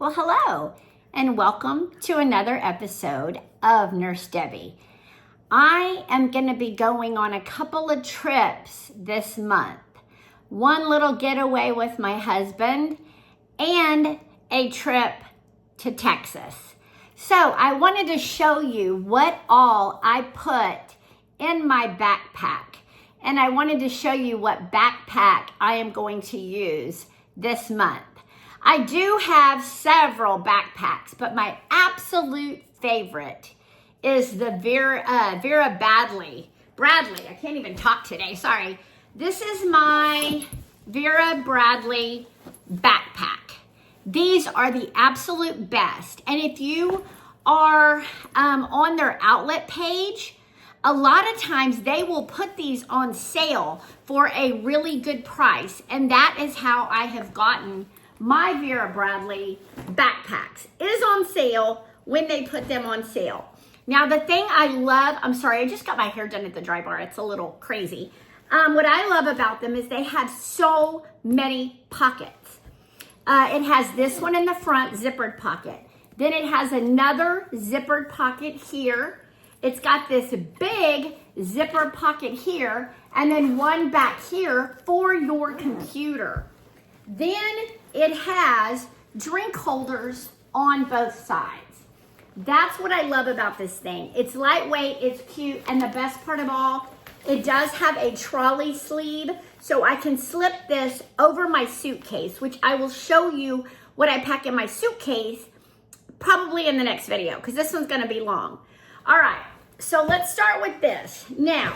Well, hello, and welcome to another episode of Nurse Debbie. I am going to be going on a couple of trips this month. One little getaway with my husband and a trip to Texas. So I wanted to show you what all I put in my backpack. And I wanted to show you what backpack I am going to use this month. I do have several backpacks, but my absolute favorite is the Vera Bradley. I can't even talk today, sorry. This is my Vera Bradley backpack. These are the absolute best. And if you are on their outlet page, a lot of times they will put these on sale for a really good price. And that is how I have gotten my Vera Bradley backpacks. It is on sale when they put them on sale. Now the thing I love, I'm sorry, I just got my hair done at the dry bar. It's a little crazy. What I love about them is they have so many pockets. It has this one in the front, zippered pocket. Then it has another zippered pocket here. It's got this big zipper pocket here, and then one back here for your computer. Then it has drink holders on both sides. That's what I love about this thing. It's lightweight, it's cute, and the best part of all, it does have a trolley sleeve, so I can slip this over my suitcase, which I will show you what I pack in my suitcase probably in the next video, because this one's gonna be long. All right, so let's start with this. Now,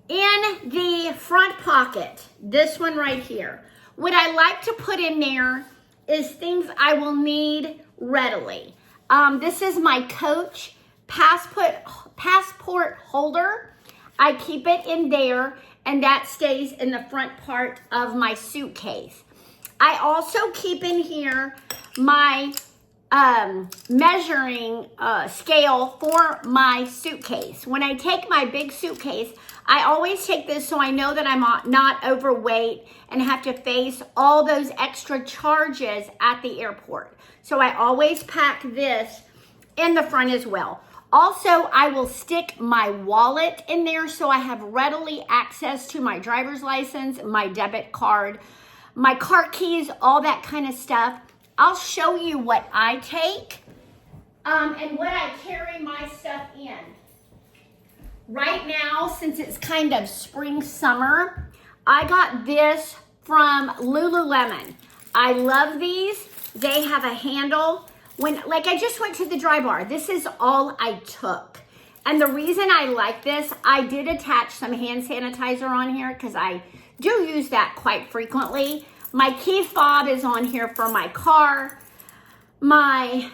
in the front pocket, this one right here, what I like to put in there is things I will need readily. This is my Coach passport holder. I keep it in there, and that stays in the front part of my suitcase. I also keep in here my measuring scale for my suitcase. When I take my big suitcase, I always take this so I know that I'm not overweight and have to face all those extra charges at the airport. So I always pack this in the front as well. Also, I will stick my wallet in there so I have readily access to my driver's license, my debit card, my car keys, all that kind of stuff. I'll show you what I take and what I carry my stuff in. Right now, since it's kind of spring, summer, I got this from Lululemon. I love these. They have a handle. Like I just went to the dry bar, this is all I took. And the reason I like this, I did attach some hand sanitizer on here because I do use that quite frequently. My key fob is on here for my car. My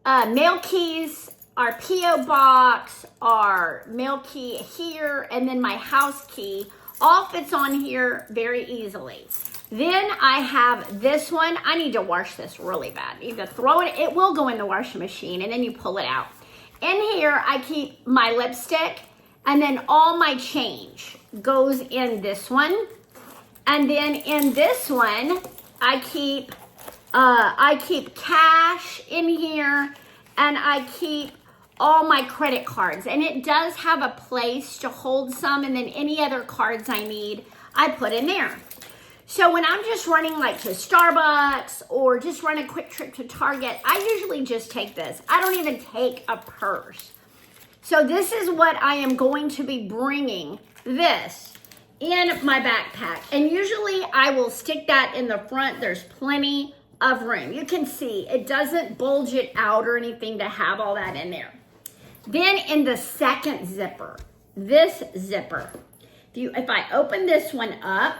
mail keys, our P.O. box, our mail key here, and then my house key all fits on here very easily. Then I have this one. I need to wash this really bad. You can throw it, it will go in the washing machine, and then you pull it out. In here, I keep my lipstick, and then all my change goes in this one. And then in this one, I keep cash in here, and I keep all my credit cards. And it does have a place to hold some, and then any other cards I need, I put in there. So when I'm just running like to Starbucks or just run a quick trip to Target, I usually just take this. I don't even take a purse. So this is what I am going to be bringing this in my backpack. And usually I will stick that in the front. There's plenty of room. You can see it doesn't bulge it out or anything to have all that in there. Then in the second zipper, this zipper, if I open this one up,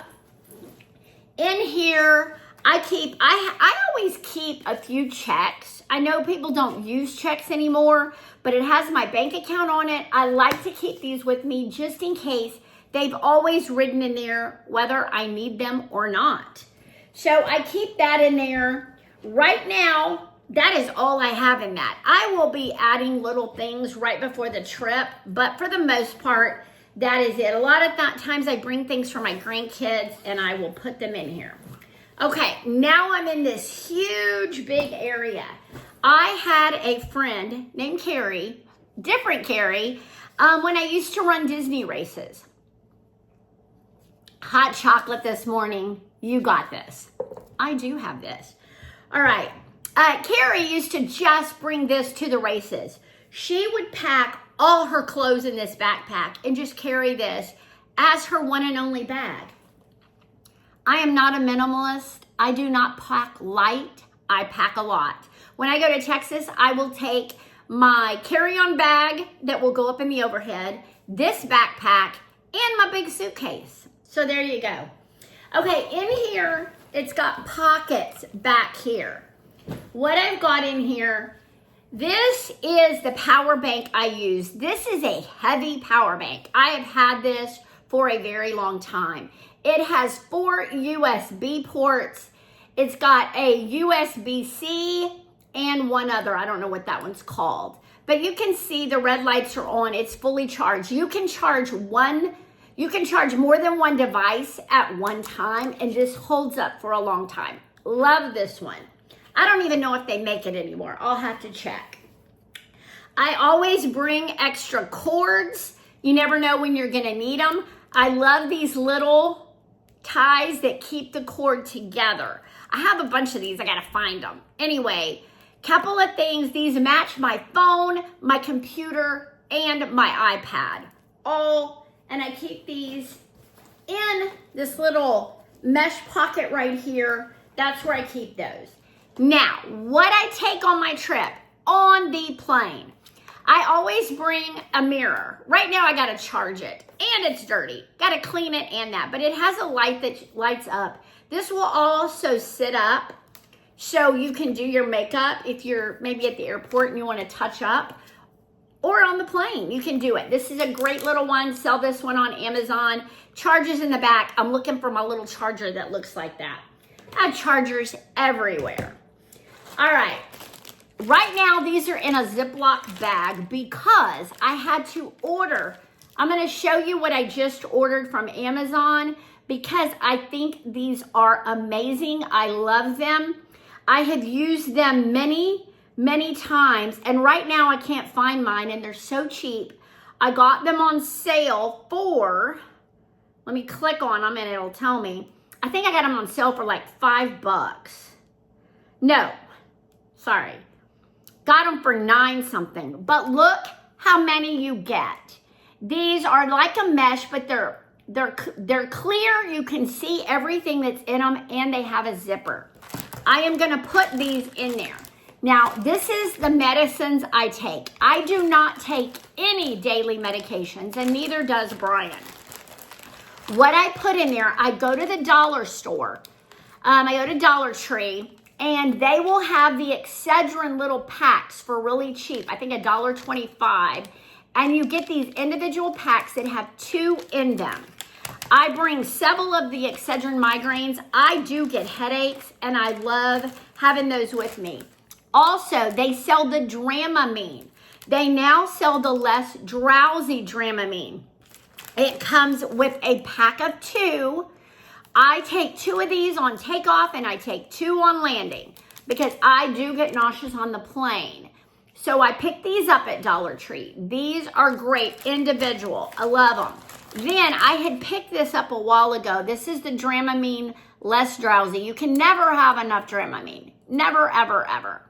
in here, I always keep a few checks. I know people don't use checks anymore, but it has my bank account on it. I like to keep these with me just in case. They've always written in there whether I need them or not. So I keep that in there. Right now, that is all I have in that. I will be adding little things right before the trip, but for the most part, that is it. A lot of times I bring things for my grandkids and I will put them in here. Okay, now I'm in this huge, big area. I had a friend named Carrie, different Carrie, when I used to run Disney races. Hot chocolate this morning. You got this. I do have this. All right. Carrie used to just bring this to the races. She would pack all her clothes in this backpack and just carry this as her one and only bag. I am not a minimalist. I do not pack light. I pack a lot. When I go to Texas, I will take my carry-on bag that will go up in the overhead, this backpack, and my big suitcase. So there you go. Okay, in here, it's got pockets back here. What I've got in here, this is the power bank I use. This is a heavy power bank. I have had this for a very long time. It has 4 USB ports. It's got a USB-C and one other. I don't know what that one's called. But you can see the red lights are on. It's fully charged. You can charge more than one device at one time, and this holds up for a long time. Love this one. I don't even know if they make it anymore. I'll have to check. I always bring extra cords. You never know when you're gonna need them. I love these little ties that keep the cord together. I have a bunch of these. I gotta find them. Anyway, couple of things. These match my phone, my computer, and my iPad. And I keep these in this little mesh pocket right here. That's where I keep those. Now, what I take on my trip on the plane, I always bring a mirror. Right now I gotta charge it and it's dirty. Gotta clean it and that, but it has a light that lights up. This will also sit up so you can do your makeup if you're maybe at the airport and you wanna touch up, or on the plane, you can do it. This is a great little one. Sell this one on Amazon. Charges in the back. I'm looking for my little charger that looks like that. I have chargers everywhere. All right. Right now, these are in a Ziploc bag because I had to order. I'm going to show you what I just ordered from Amazon because I think these are amazing. I love them. I have used them many times, and right now I can't find mine, and they're so cheap. I got them on sale for, let me click on them and it'll tell me. I think I got them on sale for like $5. No, sorry. Got them for 9 something, but look how many you get. These are like a mesh, but they're clear. You can see everything that's in them, and they have a zipper. I am gonna put these in there. Now, this is the medicines I take. I do not take any daily medications, and neither does Brian. What I put in there, I go to the dollar store. I go to Dollar Tree, and they will have the Excedrin little packs for really cheap. I think $1.25. And you get these individual packs that have 2 in them. I bring several of the Excedrin migraines. I do get headaches, and I love having those with me. Also, they sell the Dramamine. They now sell the less drowsy Dramamine. It comes with a pack of 2. I take 2 of these on takeoff and I take 2 on landing because I do get nauseous on the plane. So I picked these up at Dollar Tree. These are great, individual. I love them. Then I had picked this up a while ago. This is the Dramamine less drowsy. You can never have enough Dramamine. Never, ever, ever.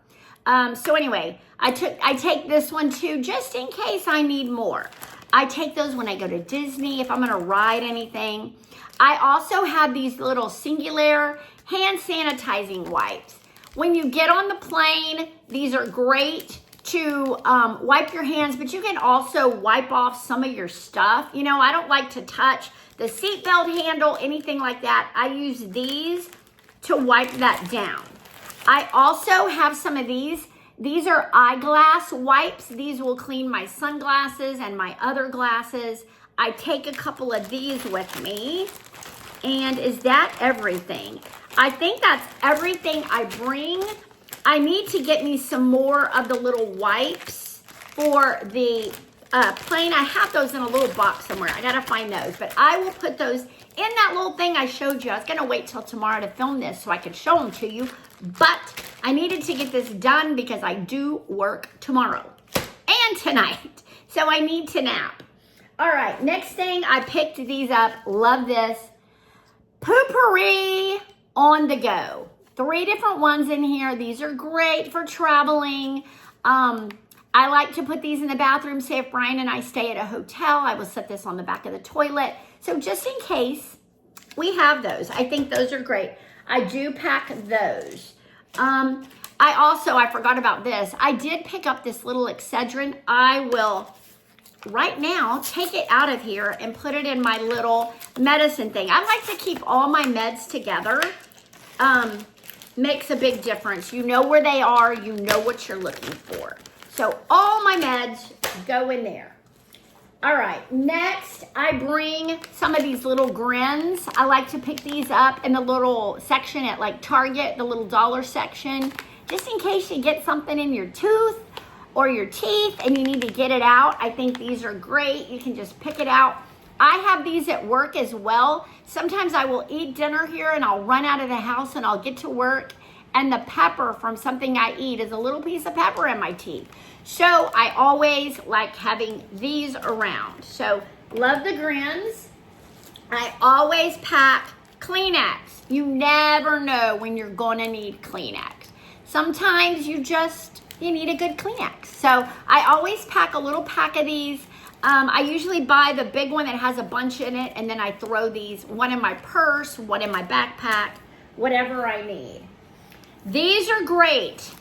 So anyway, I take this one too, just in case I need more. I take those when I go to Disney, if I'm gonna ride anything. I also have these little singular hand sanitizing wipes. When you get on the plane, these are great to wipe your hands, but you can also wipe off some of your stuff. You know, I don't like to touch the seatbelt handle, anything like that. I use these to wipe that down. I also have some of these. These are eyeglass wipes. These will clean my sunglasses and my other glasses. I take a couple of these with me. And is that everything? I think that's everything I bring. I need to get me some more of the little wipes for the plain. I have those in a little box somewhere. I gotta find those, but I will put those in that little thing I showed you. I was gonna wait till tomorrow to film this so I could show them to you, but I needed to get this done because I do work tomorrow and tonight, so I need to nap. All right, next thing, I picked these up. Love this. Poopery on the go. 3 different ones in here. These are great for traveling. I like to put these in the bathroom. Say if Brian and I stay at a hotel, I will set this on the back of the toilet. So just in case, we have those. I think those are great. I do pack those. I forgot about this. I did pick up this little Excedrin. I will, right now, take it out of here and put it in my little medicine thing. I like to keep all my meds together. Makes a big difference. You know where they are. You know what you're looking for. So all my meds go in there. All right, next I bring some of these little grins. I like to pick these up in the little section at like Target, the little dollar section, just in case you get something in your tooth or your teeth and you need to get it out. I think these are great. You can just pick it out. I have these at work as well. Sometimes I will eat dinner here and I'll run out of the house and I'll get to work, and the pepper from something I eat is a little piece of pepper in my teeth. So I always like having these around. So love the grins. I always pack Kleenex. You never know when you're gonna need Kleenex. Sometimes you need a good Kleenex. So I always pack a little pack of these. I usually buy the big one that has a bunch in it, and then I throw these, one in my purse, one in my backpack, whatever I need. These are great.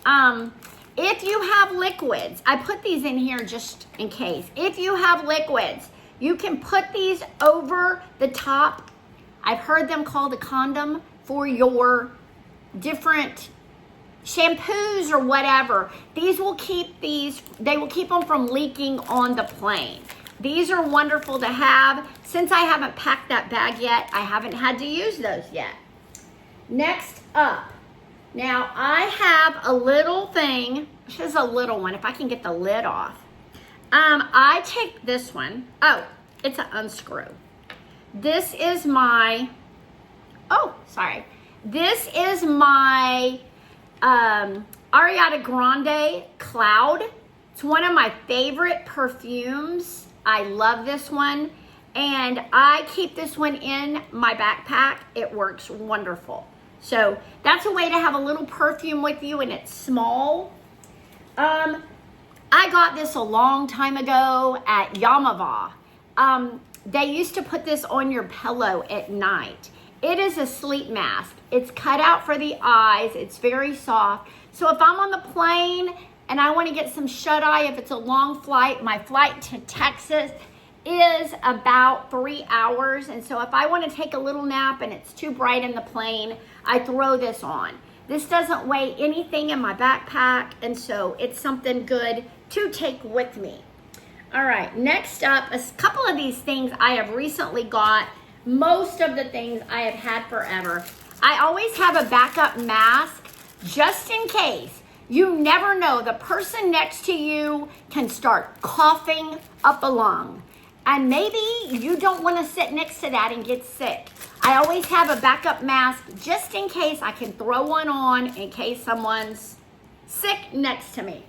If you have liquids, I put these in here just in case. If you have liquids, you can put these over the top. I've heard them called a condom for your different shampoos or whatever. These will keep they will keep them from leaking on the plane. These are wonderful to have. Since I haven't packed that bag yet, I haven't had to use those yet. Next up, now I have a little thing. This is a little one, if I can get the lid off. I take this one. Oh, it's an unscrew. This is my, This is my Ariana Grande Cloud. It's one of my favorite perfumes. I love this one. And I keep this one in my backpack. It works wonderful. So that's a way to have a little perfume with you, and it's small. I got this a long time ago at Yamava. They used to put this on your pillow at night. It is a sleep mask. It's cut out for the eyes. It's very soft. So if I'm on the plane and I want to get some shut-eye, if it's a long flight, my flight to Texas is about 3 hours. And so if I want to take a little nap and it's too bright in the plane, I throw this on. This doesn't weigh anything in my backpack, and so it's something good to take with me. All right, next up, a couple of these things I have recently got. Most of the things I have had forever. I always have a backup mask just in case. You never know, the person next to you can start coughing up a lung. And maybe you don't want to sit next to that and get sick. I always have a backup mask just in case. I can throw one on in case someone's sick next to me.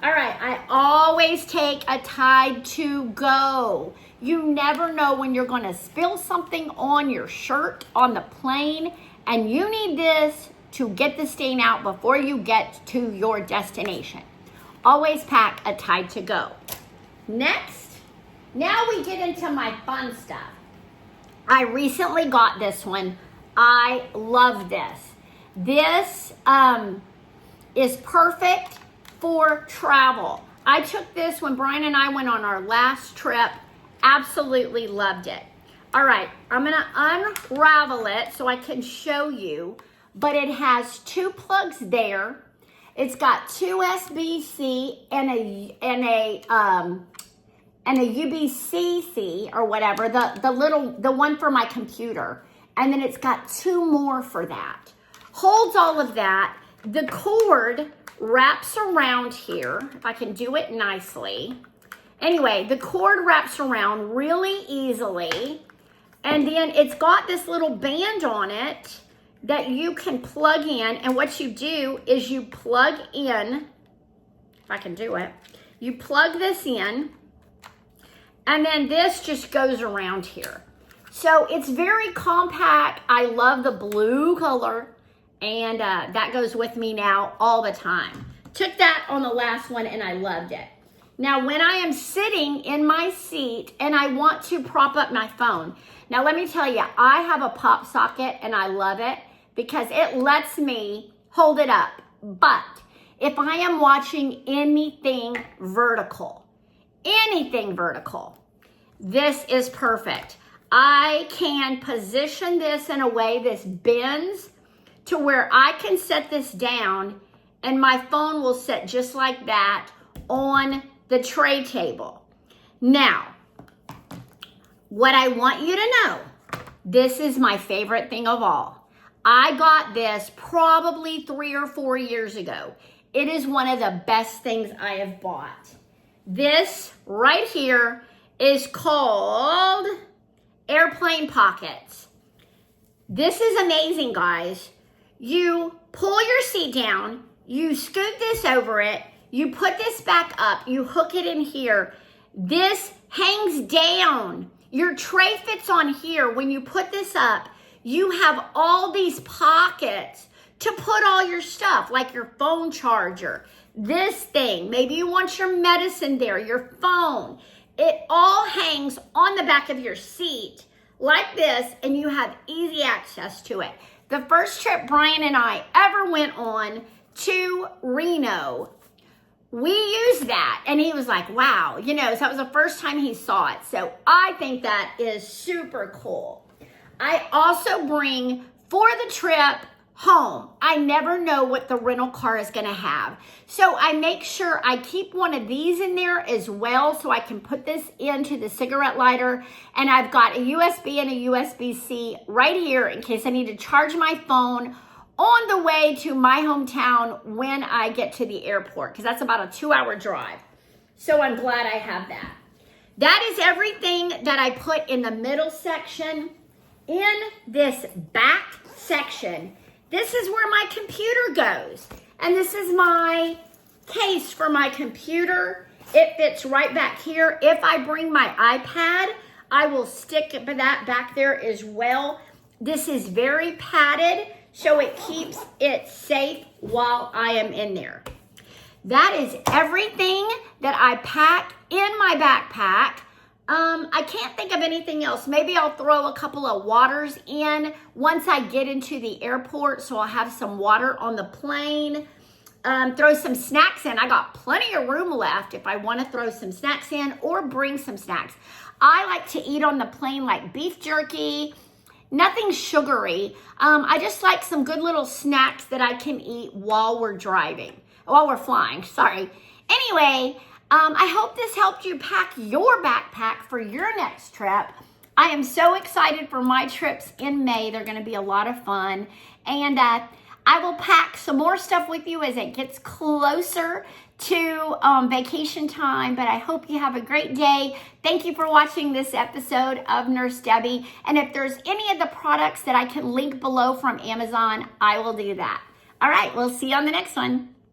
All right, I always take a Tide to go. You never know when you're going to spill something on your shirt on the plane, and you need this to get the stain out before you get to your destination. Always pack a Tide to go. Next, now we get into my fun stuff. I recently got this one. I love this. This is perfect for travel. I took this when Brian and I went on our last trip. Absolutely loved it. All right, I'm gonna unravel it so I can show you, but it has 2 plugs there. It's got 2 USB-C and a USB-C or whatever, the one for my computer. And then it's got 2 more for that. Holds all of that. The cord wraps around here, if I can do it nicely. Anyway, the cord wraps around really easily. And then it's got this little band on it that you can plug in. And what you do is you plug in, if I can do it, you plug this in, and then this just goes around here. So it's very compact. I love the blue color, and that goes with me now all the time. Took that on the last one and I loved it. Now, when I am sitting in my seat and I want to prop up my phone, now let me tell you, I have a pop socket and I love it because it lets me hold it up. But if I am watching anything vertical, this is perfect. I can position this in a way this bends to where I can set this down and my phone will sit just like that on the tray table. Now, what I want you to know, this is my favorite thing of all. I got this probably 3 or 4 years ago. It is one of the best things I have bought. This right here is called airplane pockets. This is amazing, guys. You pull your seat down, you scoot this over it, you put this back up, you hook it in here. This hangs down. Your tray fits on here. When you put this up, you have all these pockets to put all your stuff, like your phone charger, this thing. Maybe you want your medicine there, your phone. It all hangs on the back of your seat like this, and you have easy access to it. The first trip Brian and I ever went on to Reno, we used that, and he was like, wow, so that was the first time he saw it. So I think that is super cool. I also bring for the trip home. I never know what the rental car is going to have. So I make sure I keep one of these in there as well so I can put this into the cigarette lighter. And I've got a USB and a USB-C right here in case I need to charge my phone on the way to my hometown when I get to the airport, because that's about a 2-hour drive. So I'm glad I have that. That is everything that I put in the middle section. In this back section, this is where my computer goes. And this is my case for my computer. It fits right back here. If I bring my iPad, I will stick that back there as well. This is very padded, so it keeps it safe while I am in there. That is everything that I pack in my backpack. I can't think of anything else. Maybe I'll throw a couple of waters in once I get into the airport, so I'll have some water on the plane. Throw some snacks in. I got plenty of room left if I want to throw some snacks in or bring some snacks. I like to eat on the plane like beef jerky, nothing sugary. I just like some good little snacks that I can eat while we're flying, sorry. Anyway, I hope this helped you pack your backpack for your next trip. I am so excited for my trips in May. They're going to be a lot of fun. And I will pack some more stuff with you as it gets closer to vacation time. But I hope you have a great day. Thank you for watching this episode of Nurse Debbie. And if there's any of the products that I can link below from Amazon, I will do that. All right, we'll see you on the next one.